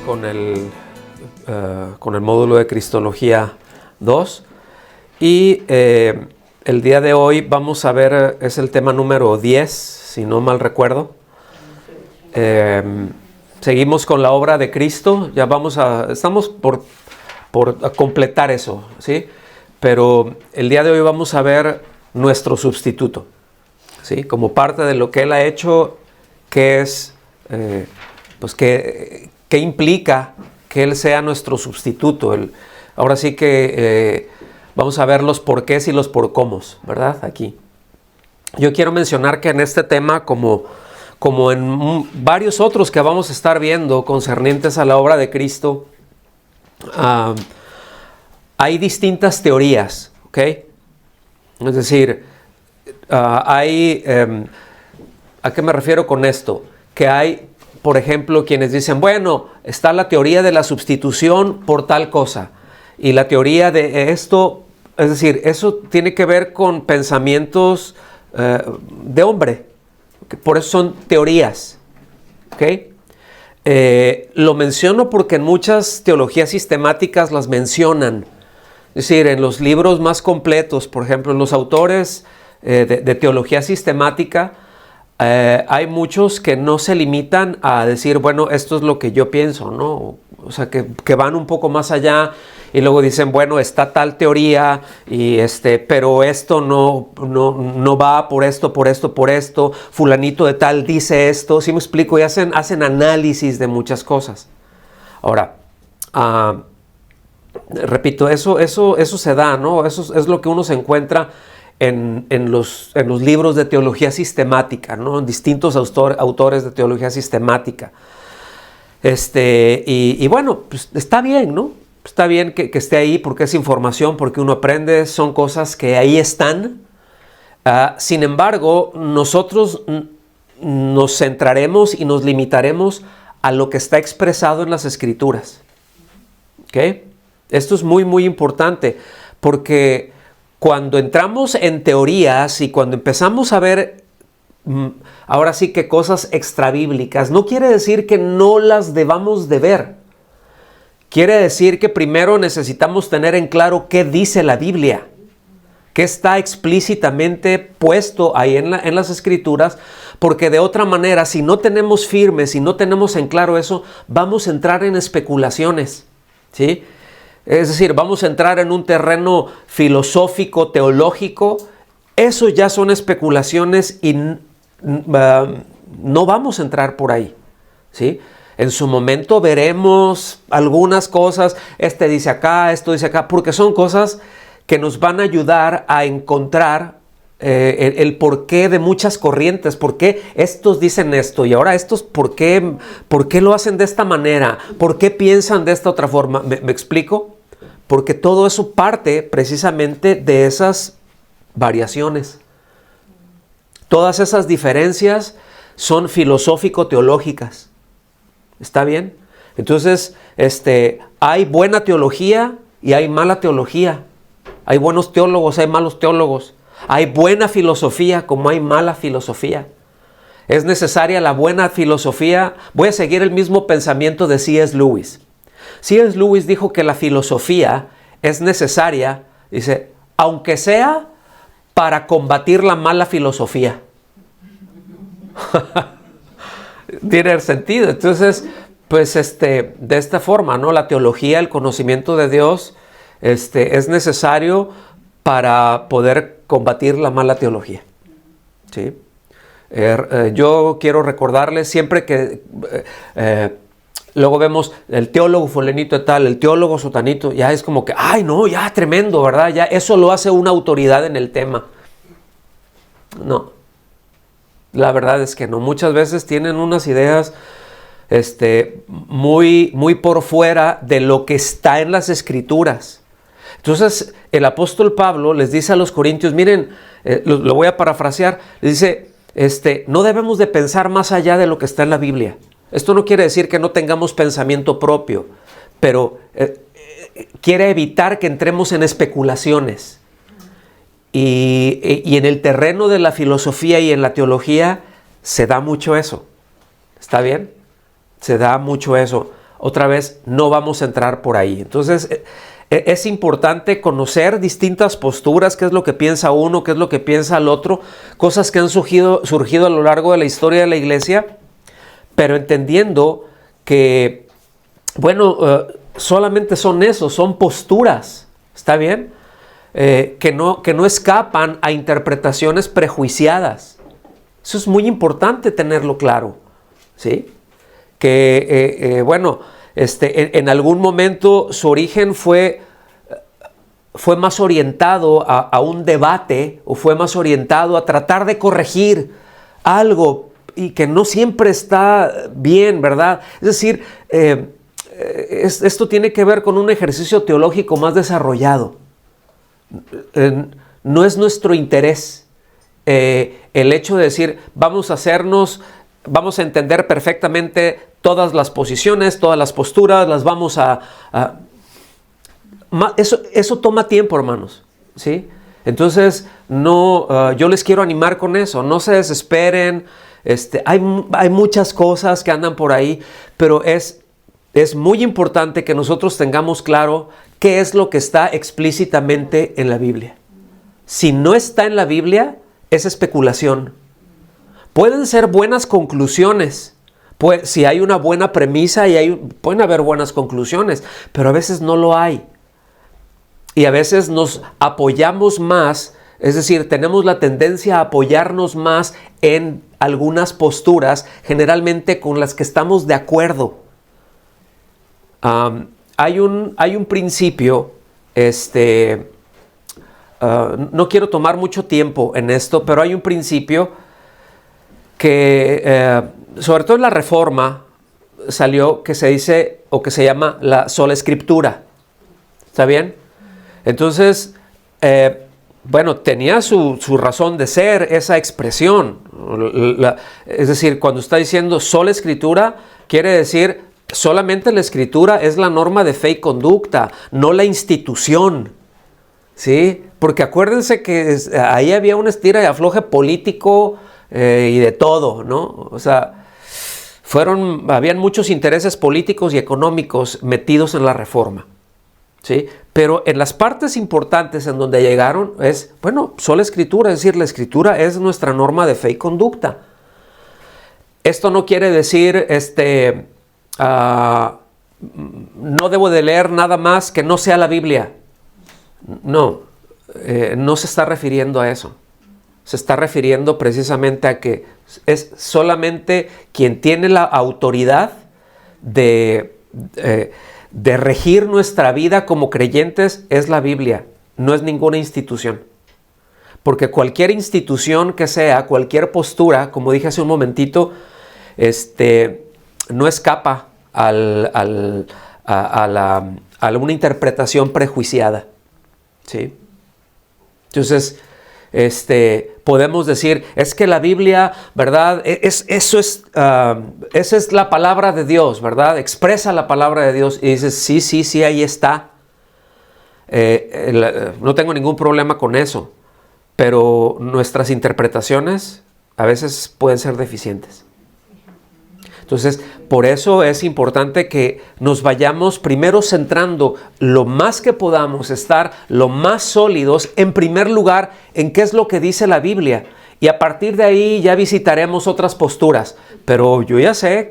con el módulo de Cristología 2 y el día de hoy vamos a ver, es el tema número 10, si no mal recuerdo. Seguimos con la obra de Cristo, ya estamos por completar eso, ¿sí? Pero el día de hoy vamos a ver nuestro sustituto, ¿sí? Como parte de lo que Él ha hecho, que es, ¿qué implica que Él sea nuestro sustituto? Ahora sí que vamos a ver los porqués y los porcómos, ¿verdad? Aquí. Yo quiero mencionar que en este tema, como en varios otros que vamos a estar viendo concernientes a la obra de Cristo, hay distintas teorías, ¿ok? Es decir, ¿a qué me refiero con esto? Que hay, por ejemplo, quienes dicen, bueno, está la teoría de la sustitución por tal cosa, y la teoría de esto, es decir, eso tiene que ver con pensamientos de hombre, por eso son teorías, ¿ok? Lo menciono porque en muchas teologías sistemáticas las mencionan. Es decir, en los libros más completos, por ejemplo, en los autores de teología sistemática, hay muchos que no se limitan a decir, bueno, esto es lo que yo pienso, ¿no? O sea, que van un poco más allá y luego dicen, bueno, está tal teoría, pero esto no va por esto, fulanito de tal dice esto, ¿sí me explico? Y hacen análisis de muchas cosas. Ahora, repito, eso se da, ¿no? Eso es lo que uno se encuentra en los libros de teología sistemática, ¿no? En distintos autores de teología sistemática. Y bueno, pues está bien, ¿no? Está bien que esté ahí porque es información, porque uno aprende, son cosas que ahí están. Sin embargo, nosotros nos centraremos y nos limitaremos a lo que está expresado en las Escrituras. ¿Ok? Esto es muy, muy importante, porque cuando entramos en teorías y cuando empezamos a ver, ahora sí que cosas extrabíblicas, no quiere decir que no las debamos de ver. Quiere decir que primero necesitamos tener en claro qué dice la Biblia, qué está explícitamente puesto ahí en las Escrituras, porque de otra manera, si no tenemos firme, si no tenemos en claro eso, vamos a entrar en especulaciones, ¿sí? Es decir, vamos a entrar en un terreno filosófico, teológico. Eso ya son especulaciones y no vamos a entrar por ahí, ¿sí? En su momento veremos algunas cosas, dice acá, esto dice acá, porque son cosas que nos van a ayudar a encontrar el porqué de muchas corrientes, por qué estos dicen esto y ahora estos por qué lo hacen de esta manera, por qué piensan de esta otra forma. ¿Me explico? Porque todo eso parte precisamente de esas variaciones. Todas esas diferencias son filosófico-teológicas. ¿Está bien? Entonces, hay buena teología y hay mala teología. Hay buenos teólogos, hay malos teólogos. Hay buena filosofía como hay mala filosofía. Es necesaria la buena filosofía. Voy a seguir el mismo pensamiento de C.S. Lewis. C.S. Lewis dijo que la filosofía es necesaria, dice, aunque sea para combatir la mala filosofía. Tiene sentido. Entonces, pues de esta forma, ¿no? La teología, el conocimiento de Dios, es necesario para poder combatir la mala teología, ¿sí? Yo quiero recordarles siempre que luego vemos el teólogo fulanito de tal, el teólogo sotanito, ya es como que, ay no, ya tremendo, ¿verdad? Ya eso lo hace una autoridad en el tema. No. La verdad es que no. Muchas veces tienen unas ideas muy, muy por fuera de lo que está en las Escrituras. Entonces, el apóstol Pablo les dice a los corintios, miren, lo voy a parafrasear, les dice, no debemos de pensar más allá de lo que está en la Biblia. Esto no quiere decir que no tengamos pensamiento propio, pero quiere evitar que entremos en especulaciones. Y en el terreno de la filosofía y en la teología se da mucho eso. ¿Está bien? Se da mucho eso. otra vez no vamos a entrar por ahí. Entonces, es importante conocer distintas posturas, qué es lo que piensa uno, qué es lo que piensa el otro, cosas que han surgido a lo largo de la historia de la iglesia, pero entendiendo que, bueno, solamente son eso, son posturas, ¿está bien? Que no escapan a interpretaciones prejuiciadas. Eso es muy importante tenerlo claro, ¿sí? Que, bueno, en algún momento su origen fue más orientado a un debate, o fue más orientado a tratar de corregir algo y que no siempre está bien, ¿verdad? Es decir, esto tiene que ver con un ejercicio teológico más desarrollado. No es nuestro interés el hecho de decir, vamos a entender perfectamente todas las posiciones, todas las posturas, las vamos eso toma tiempo, hermanos, ¿sí? Entonces, yo les quiero animar con eso, no se desesperen. Hay muchas cosas que andan por ahí, pero es muy importante que nosotros tengamos claro qué es lo que está explícitamente en la Biblia. Si no está en la Biblia, es especulación. Pueden ser buenas conclusiones. Si hay una buena premisa, pueden haber buenas conclusiones, pero a veces no lo hay. Y a veces nos apoyamos más, es decir, tenemos la tendencia a apoyarnos más en algunas posturas, generalmente con las que estamos de acuerdo. Hay un principio, no quiero tomar mucho tiempo en esto, pero hay un principio que, sobre todo en la Reforma, salió, que se dice, o que se llama la sola escritura. ¿Está bien? Entonces, bueno, tenía su razón de ser esa expresión. Es decir, cuando está diciendo sola escritura, quiere decir solamente la escritura es la norma de fe y conducta, no la institución, ¿sí? Porque acuérdense que ahí había un estira y afloje político y de todo, ¿no? O sea, habían muchos intereses políticos y económicos metidos en la Reforma, ¿sí? Pero en las partes importantes en donde llegaron sola escritura, es decir, la escritura es nuestra norma de fe y conducta. Esto no quiere decir, no debo de leer nada más que no sea la Biblia. No, no se está refiriendo a eso. Se está refiriendo precisamente a que es solamente quien tiene la autoridad de regir nuestra vida como creyentes es la Biblia, no es ninguna institución. Porque cualquier institución que sea, cualquier postura, como dije hace un momentito, no escapa a una interpretación prejuiciada, ¿sí? Entonces, podemos decir, es que la Biblia, ¿verdad? Esa es la palabra de Dios, ¿verdad? Expresa la palabra de Dios y dices, sí, ahí está. No tengo ningún problema con eso, pero nuestras interpretaciones a veces pueden ser deficientes. Entonces, por eso es importante que nos vayamos primero centrando lo más que podamos, estar lo más sólidos, en primer lugar, en qué es lo que dice la Biblia. Y a partir de ahí ya visitaremos otras posturas. Pero yo ya sé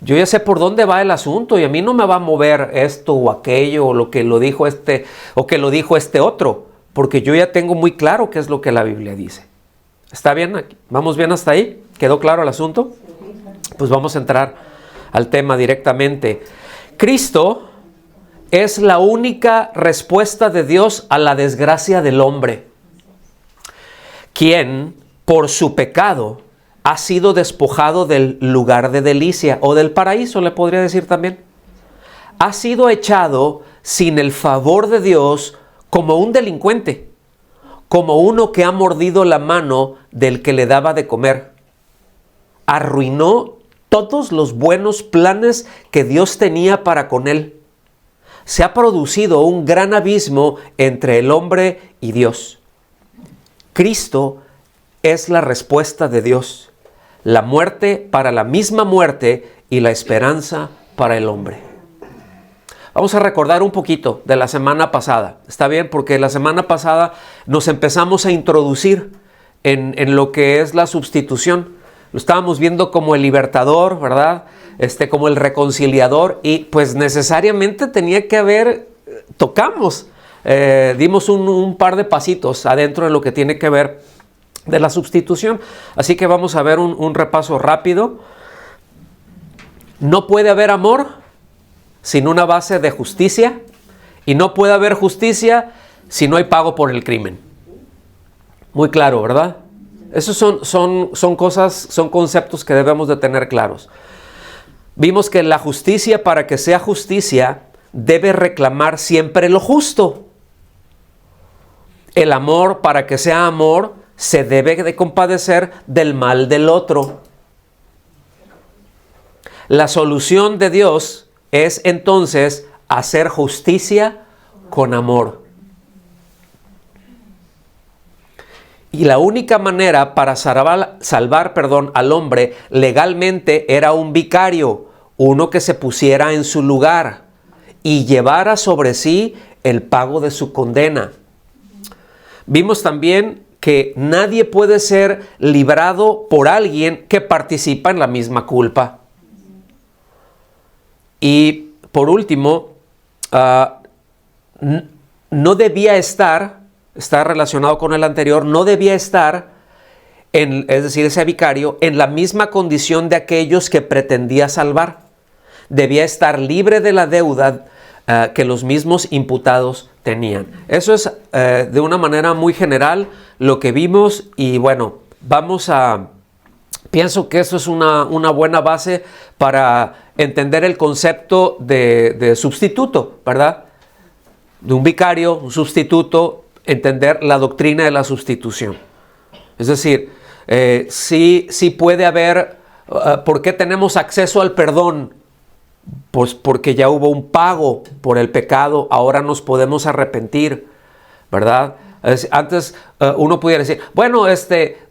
yo ya sé por dónde va el asunto y a mí no me va a mover esto o aquello o lo que lo dijo o que lo dijo este otro, porque yo ya tengo muy claro qué es lo que la Biblia dice. ¿Está bien? ¿Vamos bien hasta ahí? ¿Quedó claro el asunto? Pues vamos a entrar al tema directamente. Cristo es la única respuesta de Dios a la desgracia del hombre, quien por su pecado ha sido despojado del lugar de delicia o del paraíso, le podría decir también. Ha sido echado sin el favor de Dios como un delincuente, como uno que ha mordido la mano del que le daba de comer. Arruinó todos los buenos planes que Dios tenía para con él. Se ha producido un gran abismo entre el hombre y Dios. Cristo es la respuesta de Dios. La muerte para la misma muerte y la esperanza para el hombre. Vamos a recordar un poquito de la semana pasada. ¿Está bien? Porque la semana pasada nos empezamos a introducir en lo que es la sustitución. Lo estábamos viendo como el libertador, ¿verdad? Como el reconciliador, y pues necesariamente tenía que haber, dimos un par de pasitos adentro de lo que tiene que ver de la sustitución. Así que vamos a ver un repaso rápido. No puede haber amor sin una base de justicia, y no puede haber justicia si no hay pago por el crimen. Muy claro, ¿verdad? Esos son cosas, son conceptos que debemos de tener claros. Vimos que la justicia, para que sea justicia, debe reclamar siempre lo justo. El amor, para que sea amor, se debe de compadecer del mal del otro. La solución de Dios es entonces hacer justicia con amor. Y la única manera para salvar al hombre legalmente era un vicario, uno que se pusiera en su lugar y llevara sobre sí el pago de su condena. Vimos también que nadie puede ser librado por alguien que participa en la misma culpa. Y por último, no debía está relacionado con el anterior, no debía estar, es decir, ese vicario, en la misma condición de aquellos que pretendía salvar. Debía estar libre de la deuda que los mismos imputados tenían. Eso es de una manera muy general lo que vimos, y bueno, pienso que eso es una buena base para entender el concepto de sustituto, ¿verdad? De un vicario, un sustituto, entender la doctrina de la sustitución. Es decir, sí puede haber, ¿por qué tenemos acceso al perdón? Pues porque ya hubo un pago por el pecado, ahora nos podemos arrepentir, ¿verdad? Antes uno pudiera decir, bueno,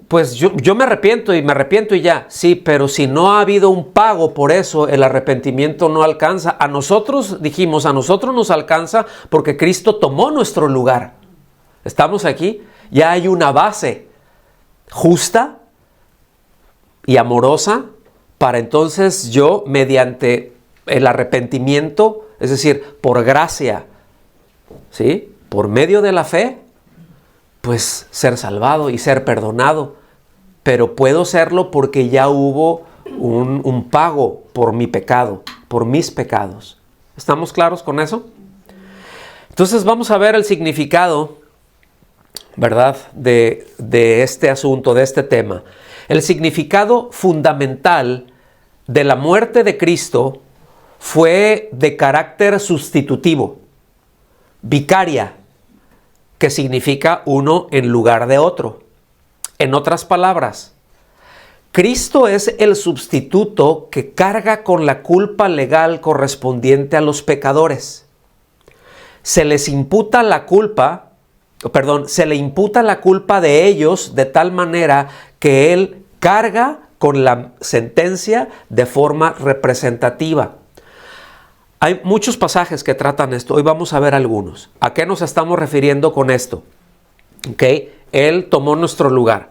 pues yo me arrepiento y ya. Sí, pero si no ha habido un pago por eso, el arrepentimiento no alcanza. A nosotros nos alcanza porque Cristo tomó nuestro lugar. Estamos aquí, ya hay una base justa y amorosa para entonces yo, mediante el arrepentimiento, es decir, por gracia, ¿sí?, por medio de la fe, pues ser salvado y ser perdonado. Pero puedo serlo porque ya hubo un pago por mi pecado, por mis pecados. ¿Estamos claros con eso? Entonces vamos a ver el significado, ¿verdad?, de este asunto, de este tema. El significado fundamental de la muerte de Cristo fue de carácter sustitutivo, vicaria, que significa uno en lugar de otro. En otras palabras, Cristo es el sustituto que carga con la culpa legal correspondiente a los pecadores. Se le imputa la culpa de ellos de tal manera que Él carga con la sentencia de forma representativa. Hay muchos pasajes que tratan esto. Hoy vamos a ver algunos. ¿A qué nos estamos refiriendo con esto? ¿Okay? Él tomó nuestro lugar.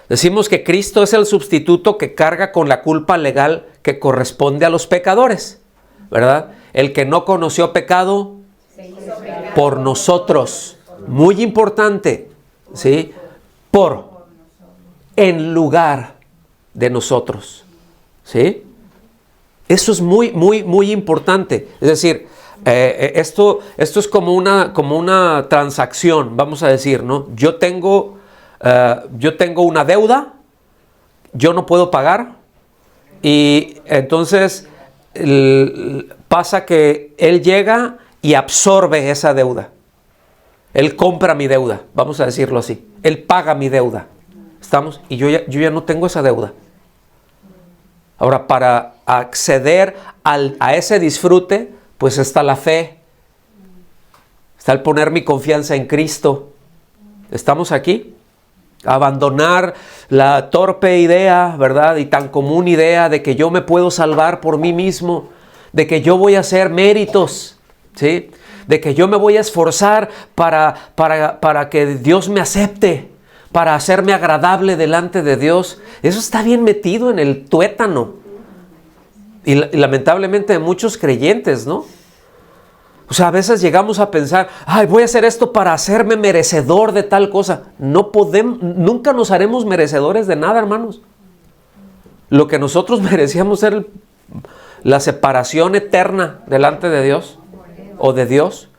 Decimos que Cristo es el sustituto que carga con la culpa legal que corresponde a los pecadores, ¿verdad? El que no conoció pecado por nosotros. Muy importante, ¿sí? En lugar de nosotros, ¿sí? Eso es muy, muy, muy importante. Es decir, esto es como una transacción, vamos a decir, ¿no? Yo tengo una deuda, yo no puedo pagar, y entonces pasa que Él llega y absorbe esa deuda. Él compra mi deuda, vamos a decirlo así. Él paga mi deuda. ¿Estamos? Y yo ya no tengo esa deuda. Ahora, para acceder a ese disfrute, pues está la fe. Está el poner mi confianza en Cristo. ¿Estamos aquí? Abandonar la torpe idea, ¿verdad? Y tan común idea de que yo me puedo salvar por mí mismo, de que yo voy a hacer méritos, ¿sí? De que yo me voy a esforzar para que Dios me acepte, para hacerme agradable delante de Dios. Eso está bien metido en el tuétano. Y lamentablemente de muchos creyentes, ¿no? O sea, a veces llegamos a pensar, ay, voy a hacer esto para hacerme merecedor de tal cosa. No podemos, nunca nos haremos merecedores de nada, hermanos. Lo que nosotros merecíamos era la separación eterna delante de Dios o de Dios.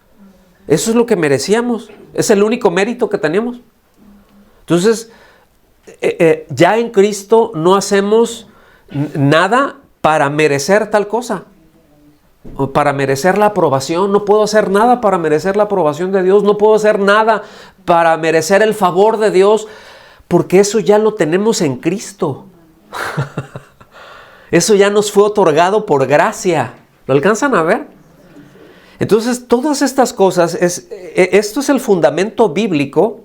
Eso es lo que merecíamos. Es el único mérito que teníamos. Entonces, ya en Cristo no hacemos nada para merecer tal cosa, o para merecer la aprobación. No puedo hacer nada para merecer la aprobación de Dios. No puedo hacer nada para merecer el favor de Dios, porque eso ya lo tenemos en Cristo. Eso ya nos fue otorgado por gracia. ¿Lo alcanzan a ver? Entonces, todas estas cosas, esto es el fundamento bíblico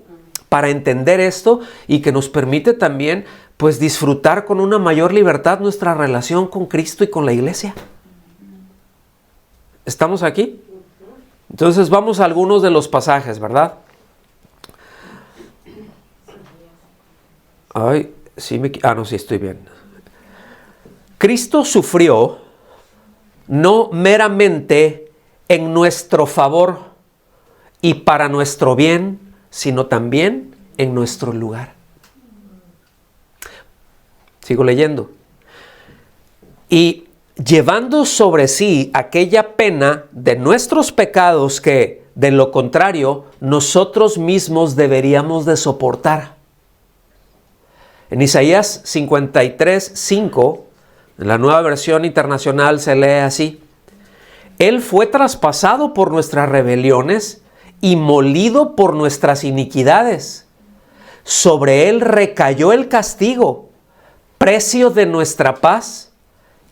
para entender esto y que nos permite también, pues, disfrutar con una mayor libertad nuestra relación con Cristo y con la iglesia. ¿Estamos aquí? Entonces vamos a algunos de los pasajes, ¿verdad? Ay, sí no, sí estoy bien. Cristo sufrió no meramente en nuestro favor y para nuestro bien, sino también en nuestro lugar. Sigo leyendo. Y llevando sobre sí aquella pena de nuestros pecados que, de lo contrario, nosotros mismos deberíamos de soportar. En Isaías 53:5, en la Nueva Versión Internacional se lee así: Él fue traspasado por nuestras rebeliones y molido por nuestras iniquidades. Sobre Él recayó el castigo, precio de nuestra paz,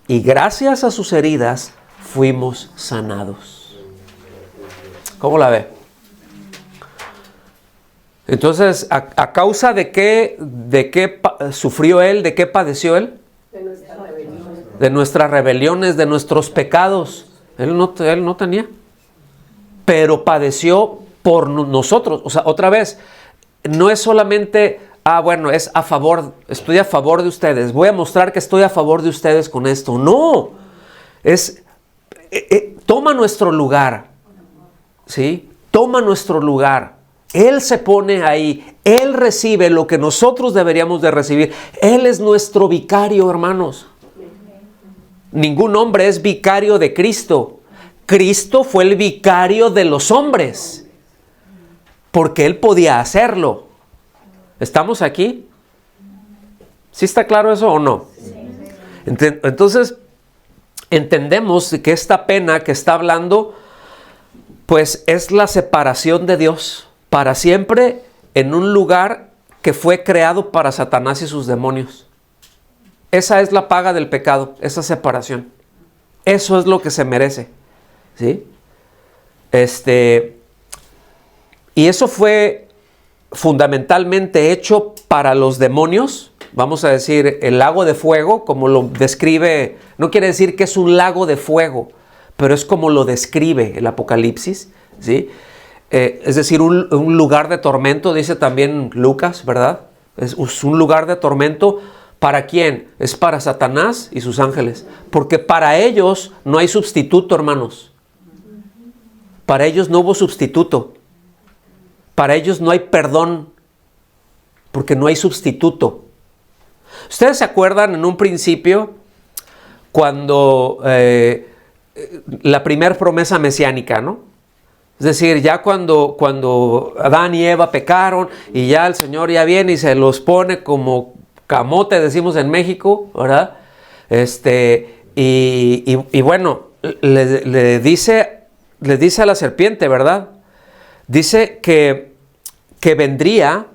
y gracias a sus heridas fuimos sanados. ¿Cómo la ve? Entonces, ¿a causa de qué sufrió Él? ¿De qué padeció Él? De nuestras rebeliones, de nuestros pecados. Él no tenía. Pero padeció por nosotros. O sea, otra vez, no es solamente, bueno, es a favor, estoy a favor de ustedes, voy a mostrar que estoy a favor de ustedes con esto. No, es, toma nuestro lugar, ¿sí? Toma nuestro lugar. Él se pone ahí, Él recibe lo que nosotros deberíamos de recibir. Él es nuestro vicario, hermanos. Ningún hombre es vicario de Cristo. Cristo fue el vicario de los hombres, porque Él podía hacerlo. ¿Estamos aquí? ¿Sí está claro eso o no? Entonces, entendemos que esta pena que está hablando, pues es la separación de Dios para siempre en un lugar que fue creado para Satanás y sus demonios. Esa es la paga del pecado, esa separación. Eso es lo que se merece, ¿sí? Y eso fue fundamentalmente hecho para los demonios. Vamos a decir, el lago de fuego, como lo describe, no quiere decir que es un lago de fuego, pero es como lo describe el Apocalipsis, ¿sí? Es decir, un lugar de tormento, dice también Lucas, ¿verdad? Es un lugar de tormento. ¿Para quién? Es para Satanás y sus ángeles. Porque para ellos no hay sustituto, hermanos. Para ellos no hubo sustituto. Para ellos no hay perdón, porque no hay sustituto. ¿Ustedes se acuerdan en un principio cuando la primera promesa mesiánica, ¿no? Es decir, ya cuando Adán y Eva pecaron y ya el Señor ya viene y se los pone como camote, decimos en México, ¿verdad? Y bueno, le dice a la serpiente, ¿verdad? Dice que vendría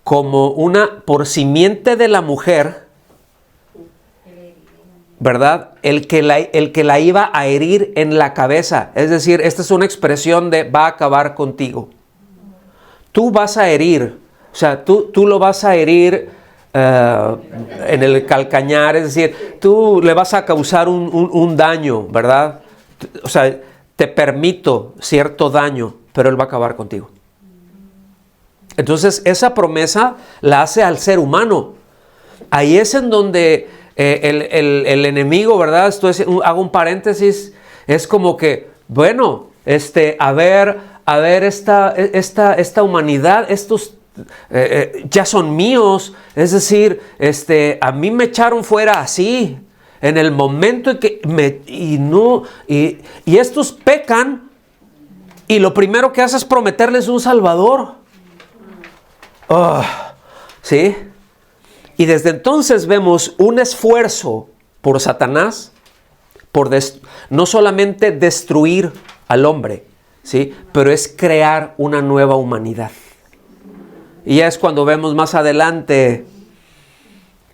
como por simiente de la mujer, ¿verdad? El que la iba a herir en la cabeza. Es decir, esta es una expresión de va a acabar contigo. Tú vas a herir O sea, tú lo vas a herir en el calcañar, es decir, tú le vas a causar un daño, ¿verdad? O sea, te permito cierto daño, pero Él va a acabar contigo. Entonces, esa promesa la hace al ser humano. Ahí es en donde el enemigo, ¿verdad? Hago un paréntesis, es como que, bueno, a ver esta humanidad, estos ya son míos, es decir, a mí me echaron fuera así, en el momento en que y estos pecan, y lo primero que hace es prometerles un Salvador. ¿Sí? Y desde entonces vemos un esfuerzo por Satanás, por no solamente destruir al hombre, ¿sí? Pero es crear una nueva humanidad. Y ya es cuando vemos más adelante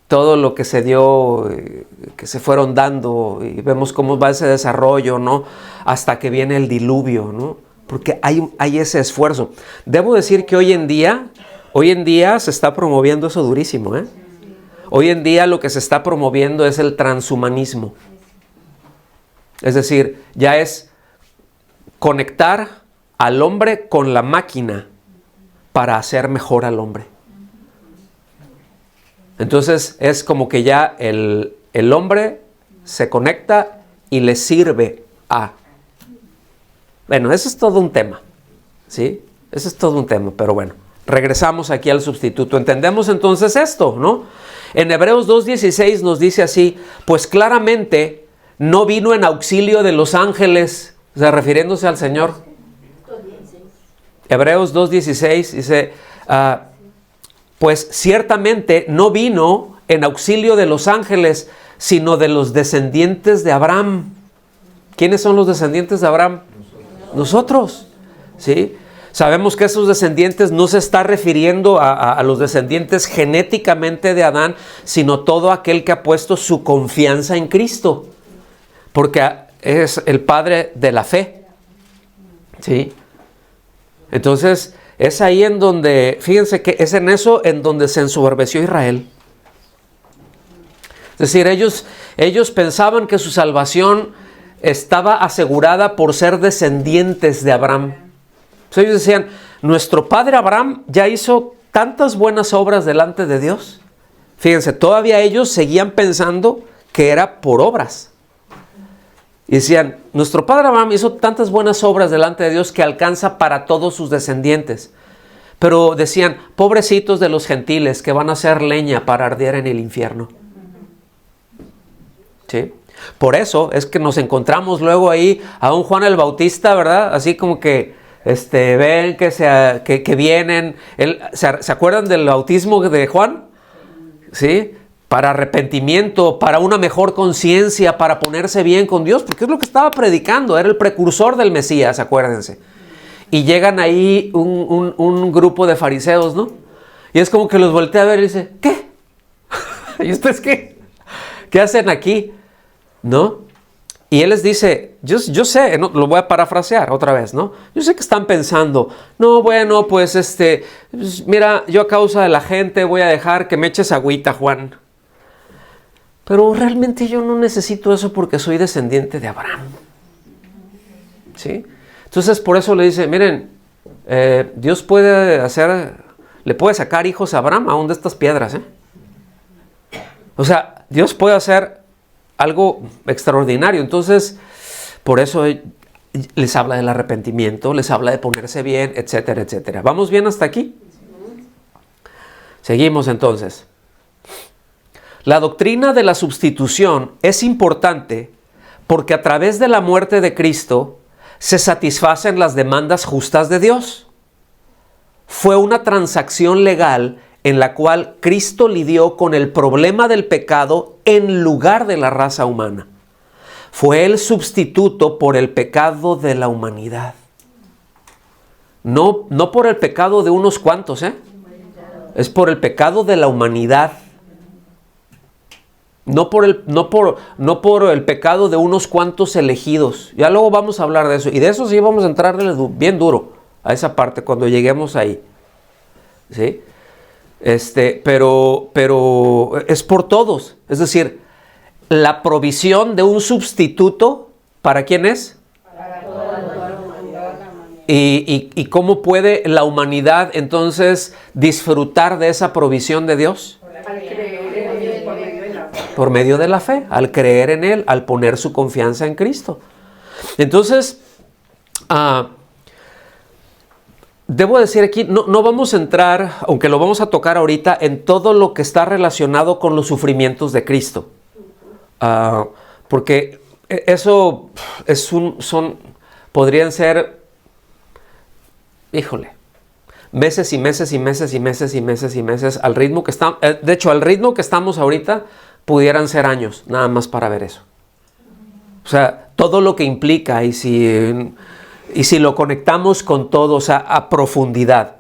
todo lo que se dio, que se fueron dando, y vemos cómo va ese desarrollo, ¿no? Hasta que viene el diluvio, ¿no? Porque hay ese esfuerzo. Debo decir que hoy en día se está promoviendo eso durísimo, ¿eh? Hoy en día lo que se está promoviendo es el transhumanismo. Es decir, ya es conectar al hombre con la máquina para hacer mejor al hombre. Entonces es como que ya el hombre se conecta y le sirve a... Bueno, eso es todo un tema, ¿sí? Eso es todo un tema, pero bueno. Regresamos aquí al sustituto. Entendemos entonces esto, ¿no? En Hebreos 2:16 nos dice así, pues claramente no vino en auxilio de los ángeles, o sea, refiriéndose al Señor. Hebreos 2:16 dice, pues ciertamente no vino en auxilio de los ángeles, sino de los descendientes de Abraham. ¿Quiénes son los descendientes de Abraham? Nosotros, ¿sí? Sabemos que esos descendientes no se está refiriendo a los descendientes genéticamente de Adán, sino todo aquel que ha puesto su confianza en Cristo, porque es el padre de la fe, ¿sí? Entonces, es ahí en donde, fíjense que es en eso en donde se ensoberbeció Israel. Es decir, ellos pensaban que su salvación estaba asegurada por ser descendientes de Abraham. Entonces ellos decían, nuestro padre Abraham ya hizo tantas buenas obras delante de Dios. Fíjense, todavía ellos seguían pensando que era por obras. Y decían, nuestro padre Abraham hizo tantas buenas obras delante de Dios que alcanza para todos sus descendientes. Pero decían, pobrecitos de los gentiles que van a ser leña para arder en el infierno. ¿Sí? Por eso es que nos encontramos luego ahí a un Juan el Bautista, ¿verdad? Así como que ven que vienen. ¿Se acuerdan del bautismo de Juan? ¿Sí? Para arrepentimiento, para una mejor conciencia, para ponerse bien con Dios, porque es lo que estaba predicando, era el precursor del Mesías, acuérdense. Y llegan ahí un grupo de fariseos, ¿no? Y es como que los voltea a ver y dice, ¿qué? ¿Y ustedes qué? ¿Qué hacen aquí? ¿No? Y él les dice, yo sé, ¿no? Lo voy a parafrasear otra vez, ¿no? Yo sé que están pensando, no, bueno, pues mira, yo a causa de la gente voy a dejar que me eches agüita, Juan. Pero realmente yo no necesito eso porque soy descendiente de Abraham. ¿Sí? Entonces por eso le dice, miren, Dios le puede sacar hijos a Abraham aún de estas piedras, ¿eh? O sea, Dios puede hacer algo extraordinario. Entonces, por eso les habla del arrepentimiento, les habla de ponerse bien, etcétera, etcétera. ¿Vamos bien hasta aquí? Seguimos entonces. La doctrina de la sustitución es importante porque a través de la muerte de Cristo se satisfacen las demandas justas de Dios. Fue una transacción legal en la cual Cristo lidió con el problema del pecado en lugar de la raza humana. Fue el sustituto por el pecado de la humanidad. No por el pecado de unos cuantos, es por el pecado de la humanidad. No por el pecado de unos cuantos elegidos. Ya luego vamos a hablar de eso. Y de eso sí vamos a entrarle bien duro a esa parte cuando lleguemos ahí. ¿Sí? Pero es por todos. Es decir, la provisión de un sustituto, ¿para quién es? Para toda la humanidad. ¿Y cómo puede la humanidad entonces disfrutar de esa provisión de Dios? Al creer en Él por medio de la fe. Por medio de la fe, al creer en Él, al poner su confianza en Cristo. Entonces, debo decir aquí, no vamos a entrar, aunque lo vamos a tocar ahorita, en todo lo que está relacionado con los sufrimientos de Cristo. Porque eso podrían ser, híjole, meses y meses y meses y meses y meses y meses, al ritmo que estamos, de hecho, al ritmo que estamos ahorita, pudieran ser años, nada más para ver eso. O sea, todo lo que implica, y si lo conectamos con todo, o sea, a profundidad.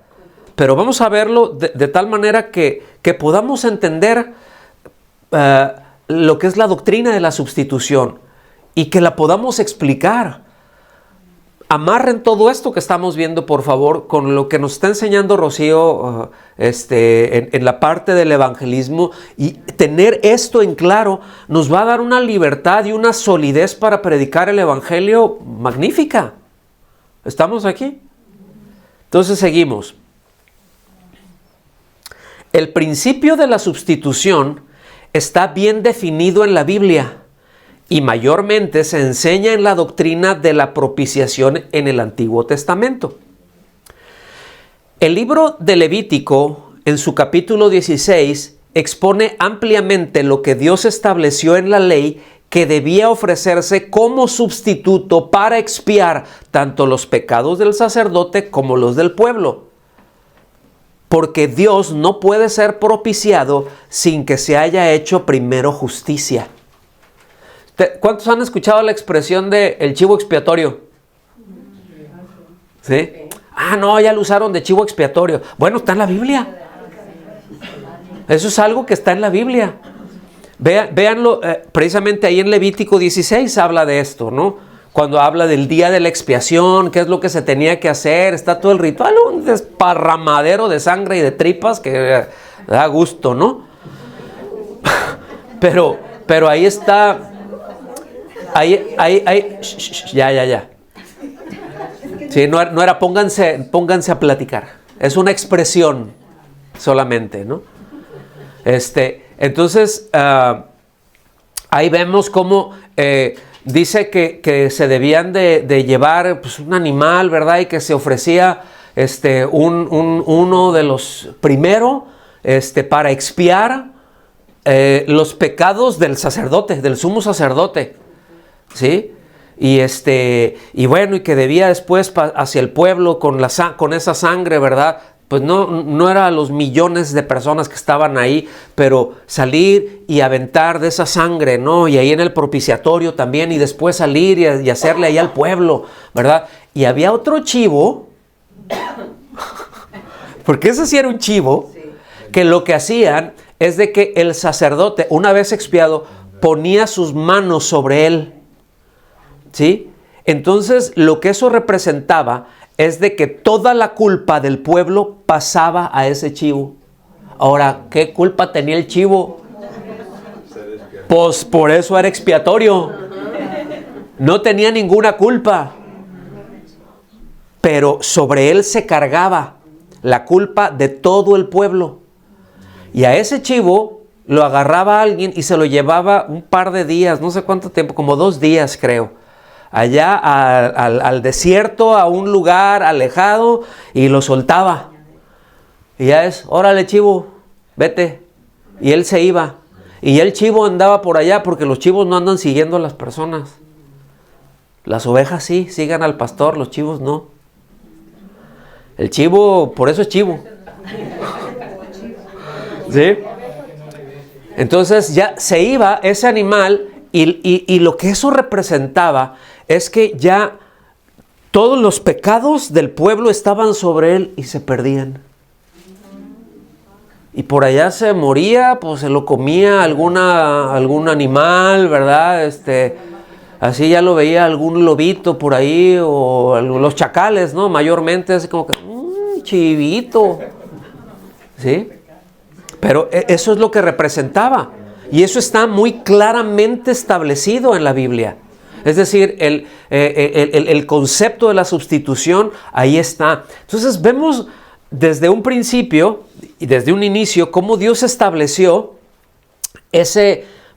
Pero vamos a verlo de tal manera que podamos entender lo que es la doctrina de la sustitución y que la podamos explicar. Amarren todo esto que estamos viendo, por favor, con lo que nos está enseñando Rocío en la parte del evangelismo, y tener esto en claro nos va a dar una libertad y una solidez para predicar el evangelio magnífica. ¿Estamos aquí? Entonces seguimos. El principio de la sustitución está bien definido en la Biblia y mayormente se enseña en la doctrina de la propiciación en el Antiguo Testamento. El libro de Levítico, en su capítulo 16, expone ampliamente lo que Dios estableció en la ley que debía ofrecerse como sustituto para expiar tanto los pecados del sacerdote como los del pueblo. Porque Dios no puede ser propiciado sin que se haya hecho primero justicia. ¿Cuántos han escuchado la expresión de el chivo expiatorio? ¿Sí? No, ya lo usaron de chivo expiatorio. Bueno, está en la Biblia. Eso es algo que está en la Biblia. Véanlo, precisamente ahí en Levítico 16 habla de esto, ¿no? Cuando habla del día de la expiación, qué es lo que se tenía que hacer, está todo el ritual, un desparramadero de sangre y de tripas que da gusto, ¿no? Pero ahí está, ahí, ya. Sí, no era pónganse a platicar, es una expresión solamente, ¿no? Entonces, ahí vemos cómo dice que se debían de llevar pues, un animal, ¿verdad? Y que se ofrecía uno de los primero para expiar los pecados del sacerdote, del sumo sacerdote, ¿sí? Y bueno, y que debía después hacia el pueblo con esa sangre, ¿verdad? Pues no era a los millones de personas que estaban ahí, pero salir y aventar de esa sangre, ¿no? Y ahí en el propiciatorio también, y después salir y hacerle ahí al pueblo, ¿verdad? Y había otro chivo, porque ese sí era un chivo, que lo que hacían es de que el sacerdote, una vez expiado, ponía sus manos sobre él, ¿sí? Entonces, lo que eso representaba es de que toda la culpa del pueblo pasaba a ese chivo. Ahora, ¿qué culpa tenía el chivo? Pues por eso era expiatorio. No tenía ninguna culpa. Pero sobre él se cargaba la culpa de todo el pueblo. Y a ese chivo lo agarraba alguien y se lo llevaba un par de días, no sé cuánto tiempo, como 2 días creo, allá al desierto, a un lugar alejado, y lo soltaba. Y ya es, órale chivo, vete. Y él se iba. Y el chivo andaba por allá, porque los chivos no andan siguiendo a las personas. Las ovejas sí, sigan al pastor, los chivos no. El chivo, por eso es chivo. ¿Sí? Entonces ya se iba ese animal, y lo que eso representaba es que ya todos los pecados del pueblo estaban sobre él y se perdían. Y por allá se moría, pues se lo comía algún animal, ¿verdad? Así ya lo veía algún lobito por ahí, o los chacales, ¿no? Mayormente, así como que, chivito, ¿sí? Pero eso es lo que representaba. Y eso está muy claramente establecido en la Biblia. Es decir, el concepto de la sustitución ahí está. Entonces vemos desde un principio y desde un inicio cómo Dios estableció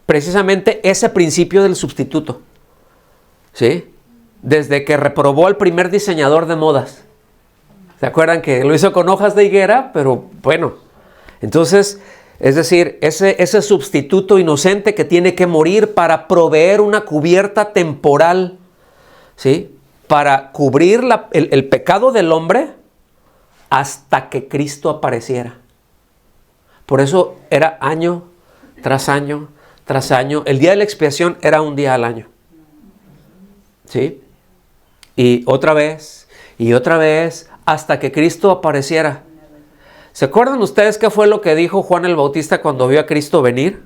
precisamente ese principio del sustituto. ¿Sí? Desde que reprobó al primer diseñador de modas. ¿Se acuerdan que lo hizo con hojas de higuera? Pero bueno, entonces, es decir, ese sustituto inocente que tiene que morir para proveer una cubierta temporal, ¿sí? Para cubrir el pecado del hombre hasta que Cristo apareciera. Por eso era año tras año tras año. El día de la expiación era un día al año. ¿Sí? Y otra vez, hasta que Cristo apareciera. ¿Se acuerdan ustedes qué fue lo que dijo Juan el Bautista cuando vio a Cristo venir?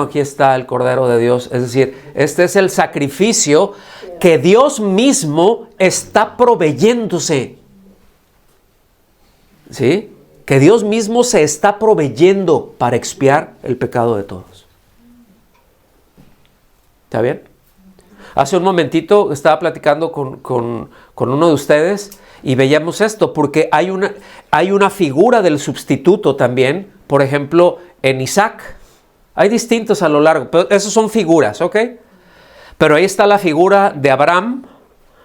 Aquí está el Cordero de Dios. Es decir, este es el sacrificio que Dios mismo está proveyéndose. ¿Sí? Que Dios mismo se está proveyendo para expiar el pecado de todos. ¿Está bien? Hace un momentito estaba platicando con uno de ustedes y veíamos esto, porque hay una figura del sustituto también, por ejemplo, en Isaac. Hay distintos a lo largo, pero esos son figuras, ¿ok? Pero ahí está la figura de Abraham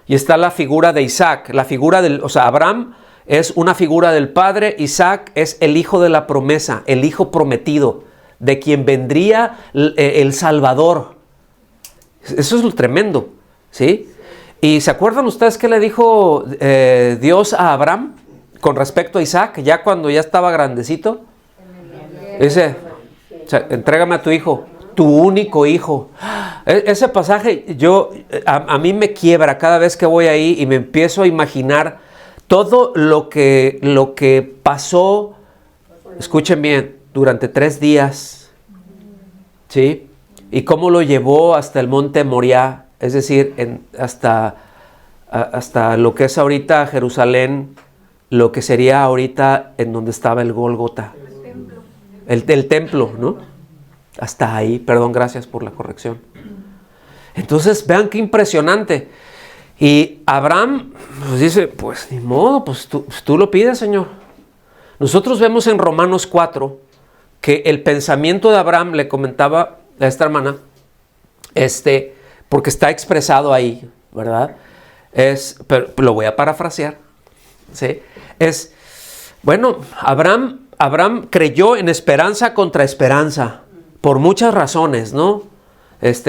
y está la figura de Isaac. Abraham es una figura del padre, Isaac es el hijo de la promesa, el hijo prometido, de quien vendría el Salvador. Eso es lo tremendo, ¿sí? ¿Y se acuerdan ustedes qué le dijo Dios a Abraham con respecto a Isaac, ya cuando ya estaba grandecito? Dice, entrégame a tu hijo, tu único hijo. Ese pasaje a mí me quiebra cada vez que voy ahí y me empiezo a imaginar todo lo que pasó, escuchen bien, durante 3 días, ¿sí? Y cómo lo llevó hasta el monte Moriah, es decir, hasta lo que es ahorita Jerusalén, lo que sería ahorita en donde estaba el Gólgota. El templo, ¿no? Hasta ahí, perdón, gracias por la corrección. Entonces, vean qué impresionante. Y Abraham pues dice, pues ni modo, pues tú lo pides, Señor. Nosotros vemos en Romanos 4 que el pensamiento de Abraham, le comentaba a esta hermana, porque está expresado ahí, ¿verdad? Pero lo voy a parafrasear, ¿sí? Abraham creyó en esperanza contra esperanza, por muchas razones, ¿no?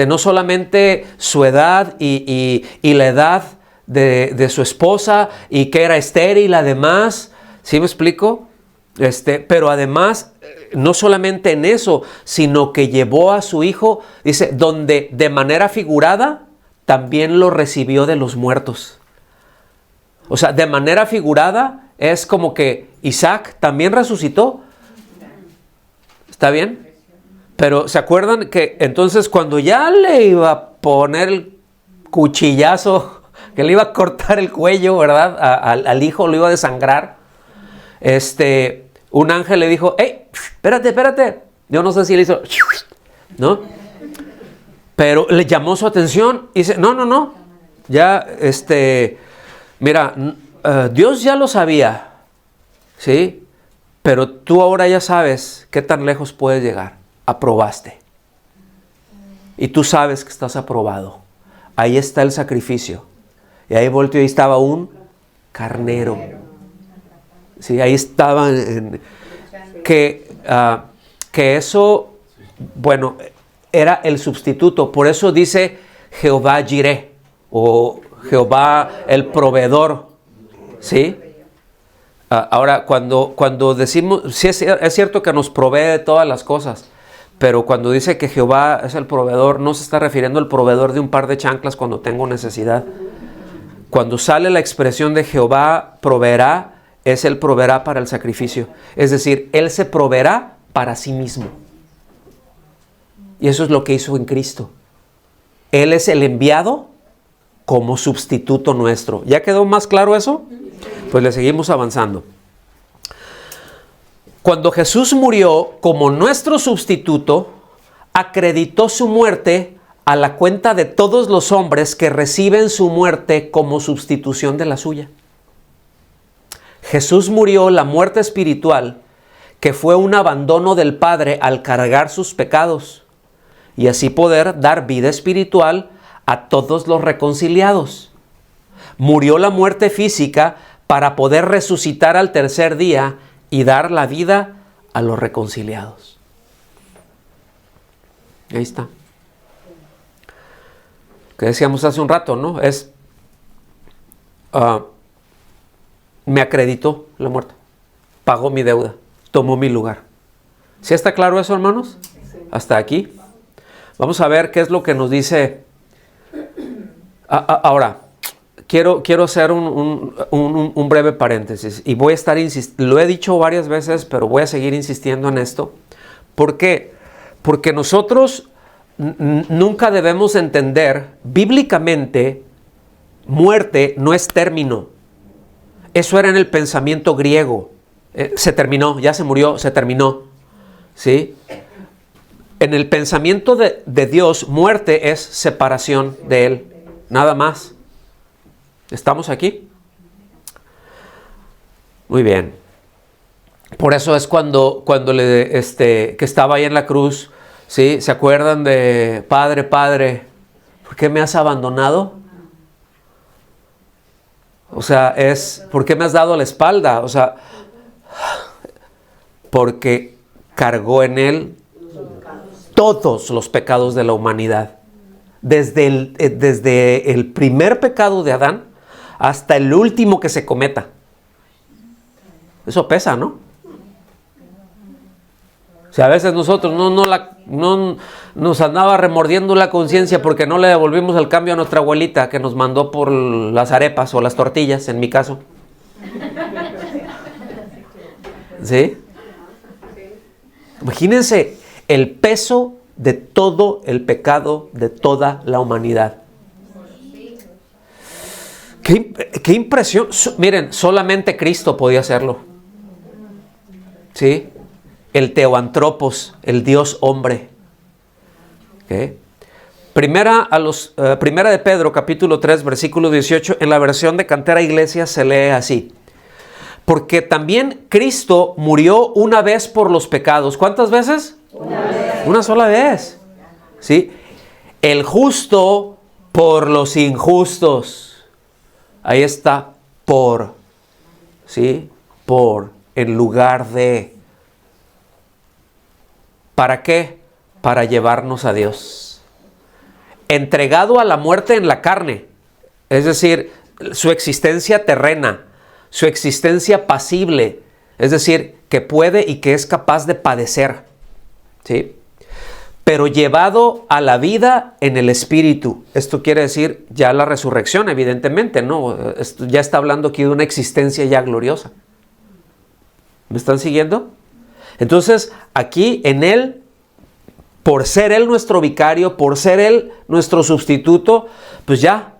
No solamente su edad y la edad de su esposa y que era estéril además, ¿sí me explico? Pero además, no solamente en eso, sino que llevó a su hijo, dice, donde de manera figurada también lo recibió de los muertos. O sea, de manera figurada es como que Isaac también resucitó. ¿Está bien? Pero ¿se acuerdan que entonces cuando ya le iba a poner el cuchillazo, que le iba a cortar el cuello, ¿verdad? Al hijo lo iba a desangrar. Un ángel le dijo, ¡hey! Espérate. Yo no sé si le hizo, ¿no? Pero le llamó su atención y dice, no. Ya, mira, Dios ya lo sabía, ¿sí? Pero tú ahora ya sabes qué tan lejos puedes llegar. Aprobaste. Y tú sabes que estás aprobado. Ahí está el sacrificio. Y ahí volteó y estaba un carnero. Sí, ahí estaba que eso, bueno, era el sustituto. Por eso dice Jehová Jireh o Jehová el proveedor. ¿Sí? Ahora, cuando decimos, sí es cierto que nos provee de todas las cosas, pero cuando dice que Jehová es el proveedor, no se está refiriendo al proveedor de un par de chanclas cuando tengo necesidad. Cuando sale la expresión de Jehová proveerá, es Él proveerá para el sacrificio. Es decir, Él se proveerá para sí mismo. Y eso es lo que hizo en Cristo. Él es el enviado como sustituto nuestro. ¿Ya quedó más claro eso? Pues le seguimos avanzando. Cuando Jesús murió como nuestro sustituto, acreditó su muerte a la cuenta de todos los hombres que reciben su muerte como sustitución de la suya. Jesús murió la muerte espiritual, que fue un abandono del Padre al cargar sus pecados, y así poder dar vida espiritual a todos los reconciliados. Murió la muerte física para poder resucitar al tercer día y dar la vida a los reconciliados. Ahí está. Que decíamos hace un rato, ¿no? Me acreditó la muerte. Pagó mi deuda. Tomó mi lugar. ¿Sí está claro eso, hermanos? Sí. Hasta aquí. Vamos a ver qué es lo que nos dice. Ahora, quiero hacer un breve paréntesis. Y voy a estar insistiendo. Lo he dicho varias veces, pero voy a seguir insistiendo en esto. ¿Por qué? Porque nosotros nunca debemos entender, bíblicamente, muerte no es término. Eso era en el pensamiento griego. Se terminó, ya se murió, se terminó. ¿Sí? En el pensamiento de Dios, muerte es separación de Él. Nada más. ¿Estamos aquí? Muy bien. Por eso es cuando que estaba ahí en la cruz, ¿sí? ¿Se acuerdan de Padre, Padre, ¿por qué me has abandonado? O sea, ¿por qué me has dado la espalda? O sea, porque cargó en Él todos los pecados de la humanidad. Desde el primer pecado de Adán hasta el último que se cometa. Eso pesa, ¿no? O sea, a veces nosotros no nos andaba remordiendo la conciencia porque no le devolvimos el cambio a nuestra abuelita que nos mandó por las arepas o las tortillas, en mi caso. ¿Sí? Imagínense el peso de todo el pecado de toda la humanidad. ¡Qué impresión! Miren, solamente Cristo podía hacerlo. ¿Sí? El Teoantropos, el Dios hombre. ¿Okay? Primera de Pedro, capítulo 3, versículo 18, en la versión de Cantera Iglesia se lee así. Porque también Cristo murió una vez por los pecados. ¿Cuántas veces? Una sola vez. ¿Sí? El justo por los injustos. Ahí está, por. ¿Sí? Por, en lugar de. ¿Para qué? Para llevarnos a Dios. Entregado a la muerte en la carne. Es decir, su existencia terrena, su existencia pasible. Es decir, que puede y que es capaz de padecer. ¿Sí? Pero llevado a la vida en el Espíritu. Esto quiere decir ya la resurrección, evidentemente, ¿no? Esto ya está hablando aquí de una existencia ya gloriosa. ¿Me están siguiendo? Entonces, aquí en Él, por ser Él nuestro vicario, por ser Él nuestro sustituto, pues ya,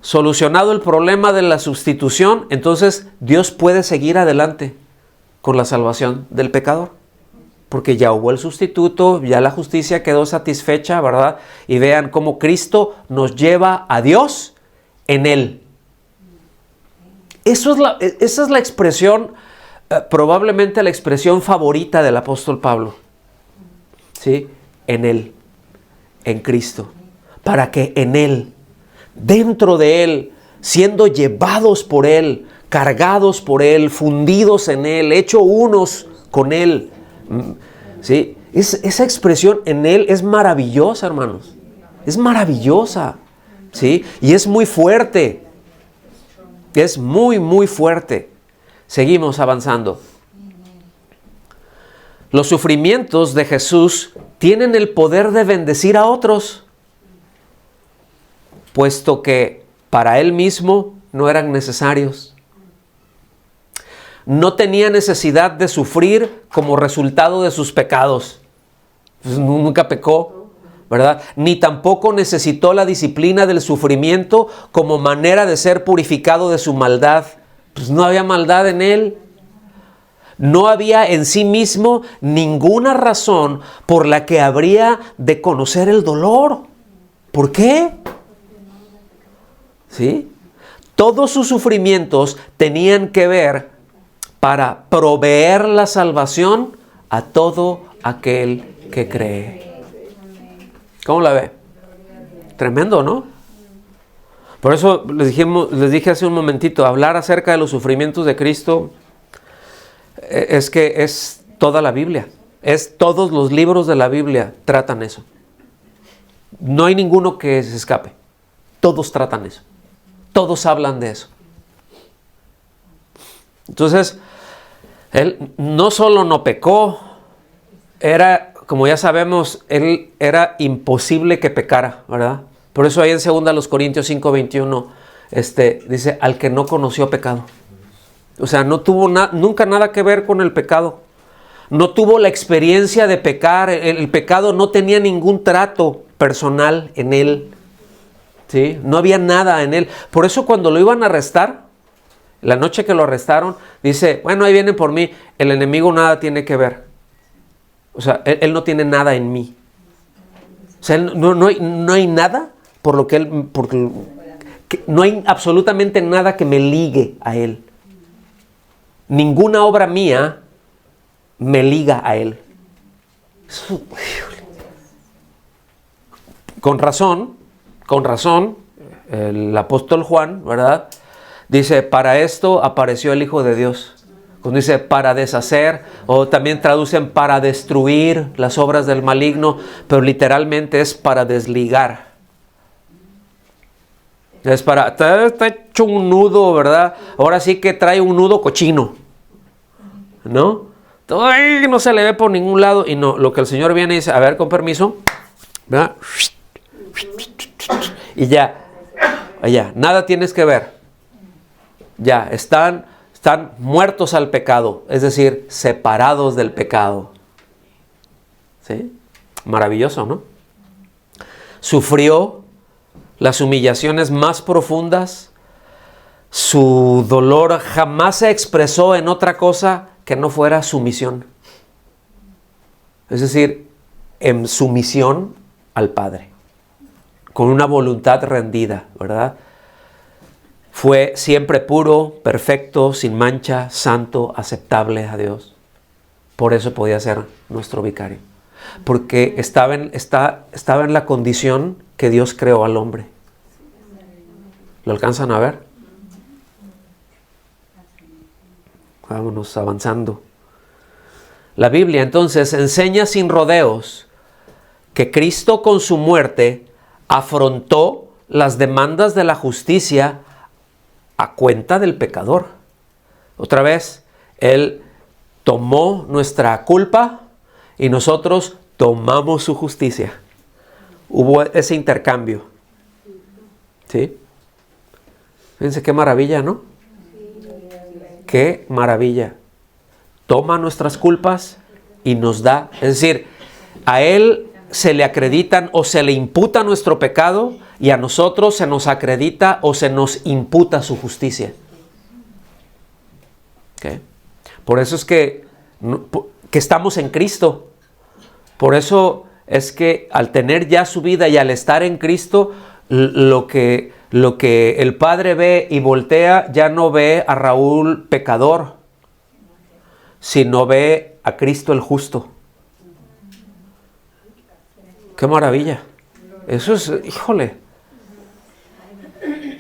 solucionado el problema de la sustitución, entonces Dios puede seguir adelante con la salvación del pecador. Porque ya hubo el sustituto, ya la justicia quedó satisfecha, ¿verdad? Y vean cómo Cristo nos lleva a Dios en Él. Esa es la expresión, probablemente la expresión favorita del apóstol Pablo. ¿Sí? En Él, en Cristo. Para que en Él, dentro de Él, siendo llevados por Él, cargados por Él, fundidos en Él, hechos unos con Él. ¿Sí? Esa expresión en Él es maravillosa, hermanos. Es maravillosa. ¿Sí? Y es muy fuerte. Es muy, muy fuerte. Seguimos avanzando. Los sufrimientos de Jesús tienen el poder de bendecir a otros, puesto que para Él mismo no eran necesarios. No tenía necesidad de sufrir como resultado de sus pecados. Pues nunca pecó, ¿verdad? Ni tampoco necesitó la disciplina del sufrimiento como manera de ser purificado de su maldad. Pues no había maldad en él. No había en sí mismo ninguna razón por la que habría de conocer el dolor. ¿Por qué? ¿Sí? Todos sus sufrimientos tenían que ver para proveer la salvación a todo aquel que cree. ¿Cómo la ve? Tremendo, ¿no? Por eso les dije hace un momentito, hablar acerca de los sufrimientos de Cristo es que es toda la Biblia. Todos los libros de la Biblia tratan eso. No hay ninguno que se escape. Todos tratan eso. Todos hablan de eso. Entonces, él no solo no pecó, como ya sabemos, él era imposible que pecara, ¿verdad? Por eso ahí en 2 Corintios 5:21 dice, al que no conoció pecado. O sea, no tuvo nunca nada que ver con el pecado. No tuvo la experiencia de pecar. El pecado no tenía ningún trato personal en él. ¿Sí? No había nada en él. Por eso cuando lo iban a arrestar, la noche que lo arrestaron, dice, bueno, ahí vienen por mí. El enemigo nada tiene que ver. O sea, él no tiene nada en mí. O sea, no hay nada por lo que él... no hay absolutamente nada que me ligue a él. Ninguna obra mía me liga a él. Con razón, el apóstol Juan, ¿verdad? Dice, para esto apareció el Hijo de Dios. Cuando dice para deshacer, o también traducen para destruir las obras del maligno, pero literalmente es para desligar. Está hecho un nudo, ¿verdad? Ahora sí que trae un nudo cochino, ¿no? Ay, no se le ve por ningún lado. Y no, lo que el Señor viene y dice, a ver, con permiso, ¿verdad? Y ya, nada tienes que ver. Ya, están muertos al pecado, es decir, separados del pecado. ¿Sí? Maravilloso, ¿no? Sufrió las humillaciones más profundas. Su dolor jamás se expresó en otra cosa que no fuera sumisión. Es decir, en sumisión al Padre, con una voluntad rendida, ¿verdad? Fue siempre puro, perfecto, sin mancha, santo, aceptable a Dios. Por eso podía ser nuestro vicario. Porque estaba en la condición que Dios creó al hombre. ¿Lo alcanzan a ver? Vámonos avanzando. La Biblia entonces enseña sin rodeos que Cristo con su muerte afrontó las demandas de la justicia a cuenta del pecador. Otra vez, Él tomó nuestra culpa y nosotros tomamos su justicia. Hubo ese intercambio. ¿Sí? Fíjense qué maravilla, ¿no? Qué maravilla. Toma nuestras culpas y nos da. Es decir, a Él se le acreditan o se le imputa nuestro pecado y a nosotros se nos acredita o se nos imputa su justicia. ¿Okay? Por eso es que estamos en Cristo. Por eso es que al tener ya su vida y al estar en Cristo, lo que el Padre ve y voltea, ya no ve a Raúl pecador, sino ve a Cristo el justo. ¡Qué maravilla! Eso es, híjole,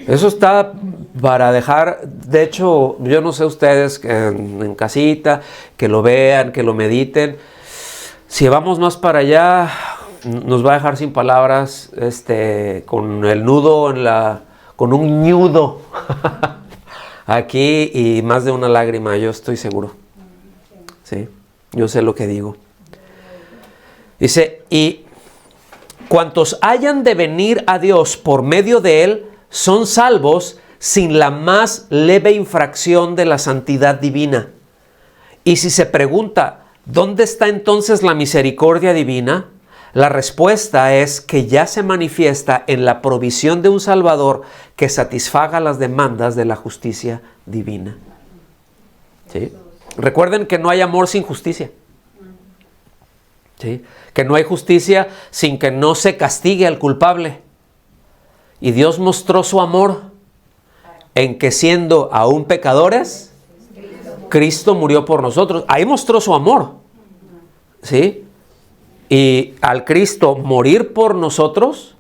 eso está para dejar, de hecho, yo no sé ustedes en casita, que lo vean, que lo mediten. Si vamos más para allá, nos va a dejar sin palabras, con el nudo con un ñudo aquí y más de una lágrima, yo estoy seguro. Sí, yo sé lo que digo. Dice, y cuantos hayan de venir a Dios por medio de Él, son salvos sin la más leve infracción de la santidad divina. Y si se pregunta, ¿dónde está entonces la misericordia divina? La respuesta es que ya se manifiesta en la provisión de un Salvador que satisfaga las demandas de la justicia divina. ¿Sí? Recuerden que no hay amor sin justicia. ¿Sí? Que no hay justicia sin que no se castigue al culpable. Y Dios mostró su amor en que siendo aún pecadores, Cristo murió por nosotros. Ahí mostró su amor. ¿Sí? Y al Cristo morir por nosotros,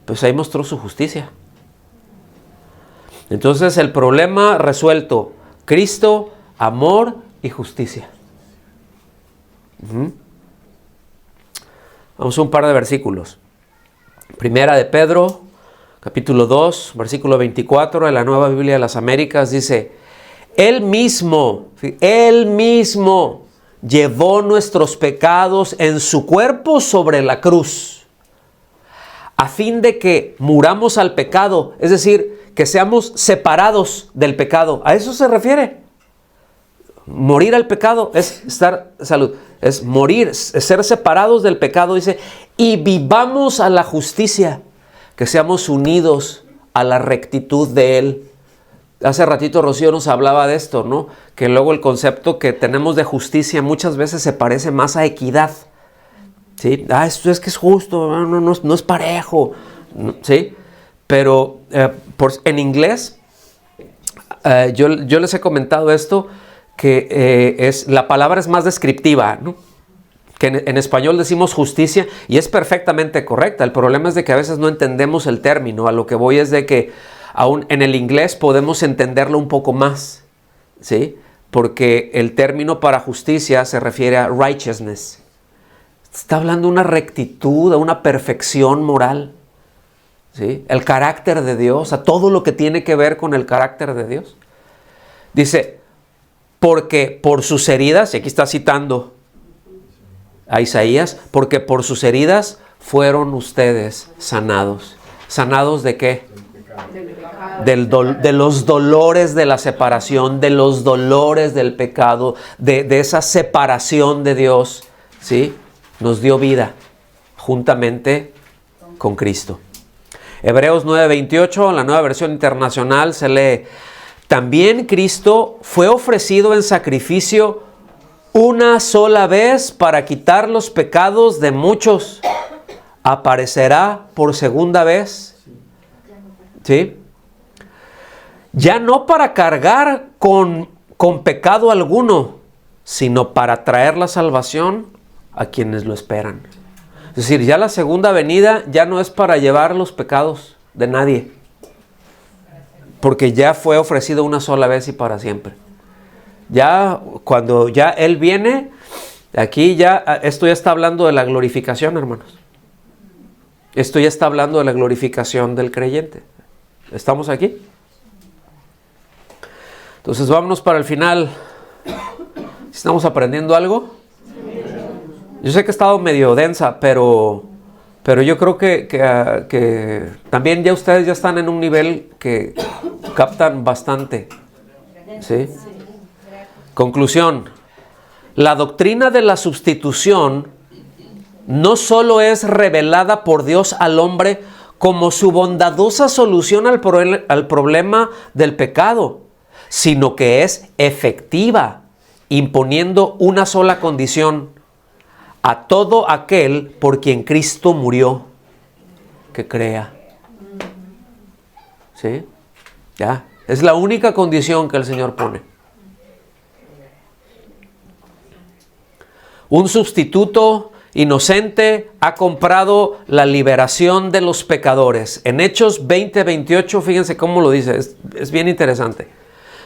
pues ahí mostró su justicia. Entonces el problema resuelto: Cristo, amor y justicia. Vamos a un par de versículos. Primera de Pedro, capítulo 2, versículo 24 de la Nueva Biblia de las Américas, dice: Él mismo llevó nuestros pecados en su cuerpo sobre la cruz, a fin de que muramos al pecado, es decir, que seamos separados del pecado. A eso se refiere. Morir al pecado es es morir, es ser separados del pecado, dice, y vivamos a la justicia, que seamos unidos a la rectitud de Él. Hace ratito Rocío nos hablaba de esto, ¿no? Que luego el concepto que tenemos de justicia muchas veces se parece más a equidad. ¿Sí? Esto es que es justo, no es parejo. ¿Sí? Pero en inglés, yo les he comentado esto, que la palabra es más descriptiva, ¿no? Que en español decimos justicia y es perfectamente correcta. El problema es de que a veces no entendemos el término. A lo que voy es de que aún en el inglés podemos entenderlo un poco más, ¿sí? Porque el término para justicia se refiere a righteousness. Está hablando de una rectitud, de una perfección moral, ¿sí? El carácter de Dios, a todo lo que tiene que ver con el carácter de Dios. Dice, porque por sus heridas, y aquí está citando a Isaías, porque por sus heridas fueron ustedes sanados. ¿Sanados de qué? De los dolores de la separación, de los dolores del pecado, de esa separación de Dios, ¿sí? Nos dio vida juntamente con Cristo. Hebreos 9:28, en la Nueva Versión Internacional se lee: también Cristo fue ofrecido en sacrificio una sola vez para quitar los pecados de muchos. Aparecerá por segunda vez. ¿Sí? Ya no para cargar con pecado alguno, sino para traer la salvación a quienes lo esperan. Es decir, ya la segunda venida ya no es para llevar los pecados de nadie, porque ya fue ofrecido una sola vez y para siempre. Ya cuando ya Él viene, aquí esto ya está hablando de la glorificación, hermanos. Esto ya está hablando de la glorificación del creyente. ¿Estamos aquí? Entonces vámonos para el final. ¿Estamos aprendiendo algo? Yo sé que ha estado medio densa, pero yo creo que también ya ustedes ya están en un nivel que captan bastante. ¿Sí? Conclusión. La doctrina de la sustitución no solo es revelada por Dios al hombre como su bondadosa solución al problema del pecado, sino que es efectiva, imponiendo una sola condición: a todo aquel por quien Cristo murió, que crea. ¿Sí? Ya, es la única condición que el Señor pone. Un sustituto inocente ha comprado la liberación de los pecadores. En Hechos 20:28, fíjense cómo lo dice, es bien interesante.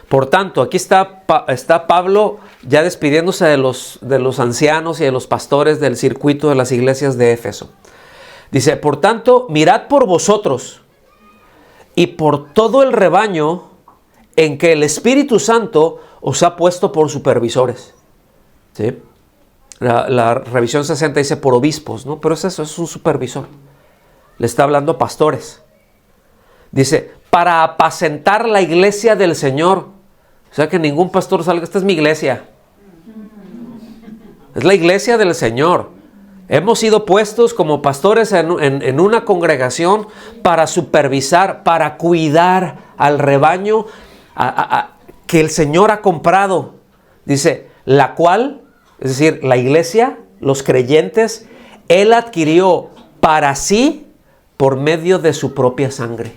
Por tanto, aquí está Pablo ya despidiéndose de los ancianos y de los pastores del circuito de las iglesias de Éfeso. Dice, por tanto, mirad por vosotros y por todo el rebaño en que el Espíritu Santo os ha puesto por supervisores. ¿Sí? La revisión 60 dice por obispos, ¿no? Pero es eso, es un supervisor. Le está hablando a pastores. Dice, para apacentar la iglesia del Señor. O sea, que ningún pastor salga, esta es mi iglesia. Es la iglesia del Señor. Hemos sido puestos como pastores en una congregación para supervisar, para cuidar al rebaño que el Señor ha comprado. Dice, la cual, es decir, la iglesia, los creyentes, Él adquirió para sí por medio de su propia sangre.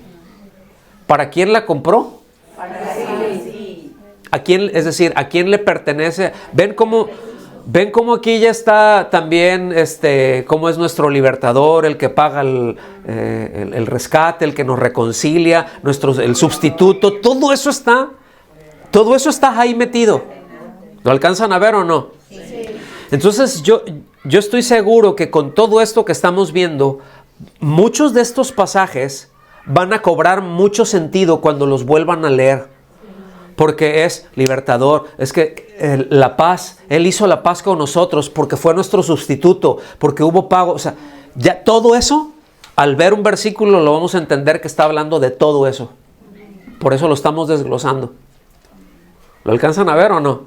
¿Para quién la compró? Para sí. ¿A quién, es decir, a quién le pertenece? ¿Ven cómo aquí ya está también, cómo es nuestro libertador, el que paga el rescate, el que nos reconcilia, el sustituto? Todo eso está ahí metido. ¿Lo alcanzan a ver o no? Sí. Entonces yo estoy seguro que con todo esto que estamos viendo, muchos de estos pasajes van a cobrar mucho sentido cuando los vuelvan a leer. Porque es libertador, es que la paz, Él hizo la paz con nosotros porque fue nuestro sustituto, porque hubo pago. O sea, ya todo eso, al ver un versículo lo vamos a entender que está hablando de todo eso. Por eso lo estamos desglosando. ¿Lo alcanzan a ver o no?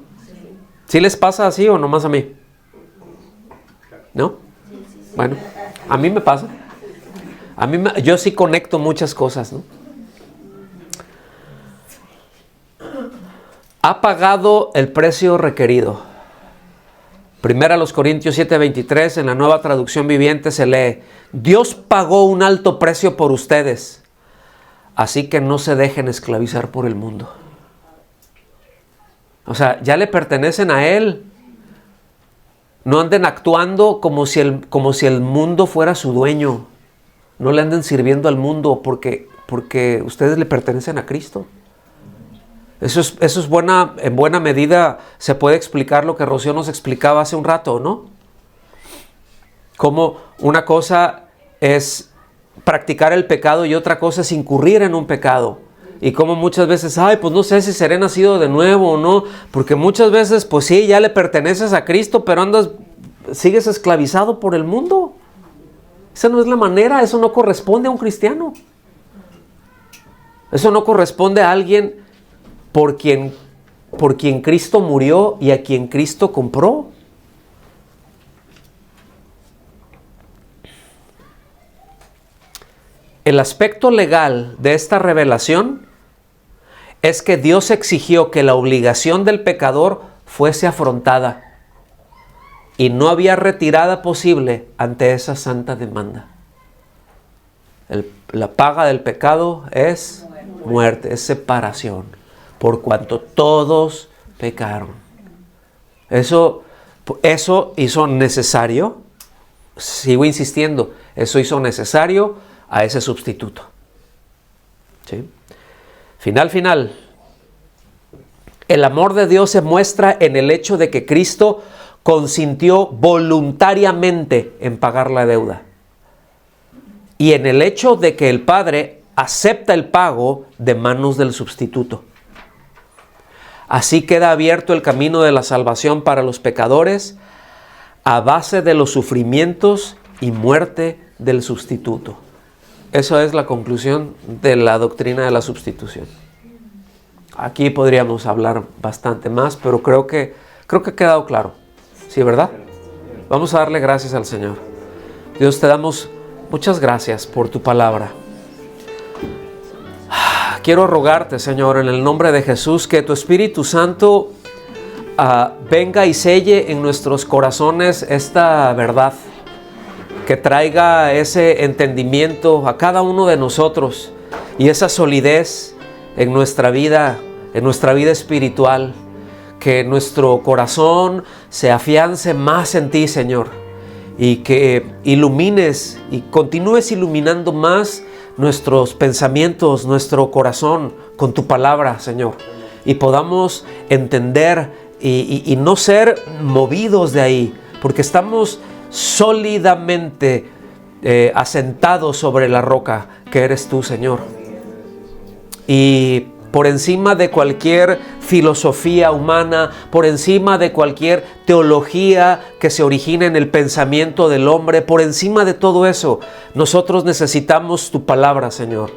¿Sí les pasa así o nomás a mí? ¿No? Bueno, a mí me pasa. Yo sí conecto muchas cosas, ¿no? Ha pagado el precio requerido. Primera los Corintios 7:23, en la Nueva Traducción Viviente se lee: Dios pagó un alto precio por ustedes, así que no se dejen esclavizar por el mundo. O sea, ya le pertenecen a Él. No anden actuando como si el mundo fuera su dueño. No le anden sirviendo al mundo porque ustedes le pertenecen a Cristo. Eso es en buena medida se puede explicar lo que Rocío nos explicaba hace un rato, ¿no? Como una cosa es practicar el pecado y otra cosa es incurrir en un pecado. Y como muchas veces, pues no sé si seré nacido de nuevo o no, porque muchas veces, pues sí, ya le perteneces a Cristo, pero sigues esclavizado por el mundo. Esa no es la manera, eso no corresponde a un cristiano. Eso no corresponde a alguien por quien Cristo murió y a quien Cristo compró. El aspecto legal de esta revelación es que Dios exigió que la obligación del pecador fuese afrontada y no había retirada posible ante esa santa demanda. La paga del pecado es muerte, es separación, por cuanto todos pecaron. Eso hizo necesario, sigo insistiendo, eso hizo necesario a ese sustituto. ¿Sí? Final. El amor de Dios se muestra en el hecho de que Cristo consintió voluntariamente en pagar la deuda. Y en el hecho de que el Padre acepta el pago de manos del sustituto. Así queda abierto el camino de la salvación para los pecadores a base de los sufrimientos y muerte del sustituto. Eso es la conclusión de la doctrina de la sustitución. Aquí podríamos hablar bastante más, pero creo que ha quedado claro. ¿Sí, verdad? Vamos a darle gracias al Señor. Dios, te damos muchas gracias por tu palabra. Quiero rogarte, Señor, en el nombre de Jesús, que tu Espíritu Santo venga y selle en nuestros corazones esta verdad, que traiga ese entendimiento a cada uno de nosotros y esa solidez en nuestra vida espiritual, que nuestro corazón se afiance más en ti, Señor, y que ilumines y continúes iluminando más nuestros pensamientos, nuestro corazón con tu palabra, Señor, y podamos entender y no ser movidos de ahí, porque estamos sólidamente asentados sobre la roca que eres tú, Señor. Y por encima de cualquier filosofía humana, por encima de cualquier teología que se origina en el pensamiento del hombre, por encima de todo eso, nosotros necesitamos tu palabra, Señor.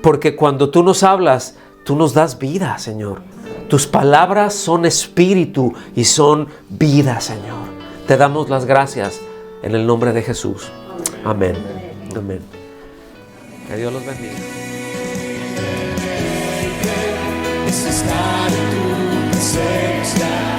Porque cuando tú nos hablas, tú nos das vida, Señor. Tus palabras son espíritu y son vida, Señor. Te damos las gracias en el nombre de Jesús. Amén. Amén. Que Dios los bendiga. Esse estado tu percebes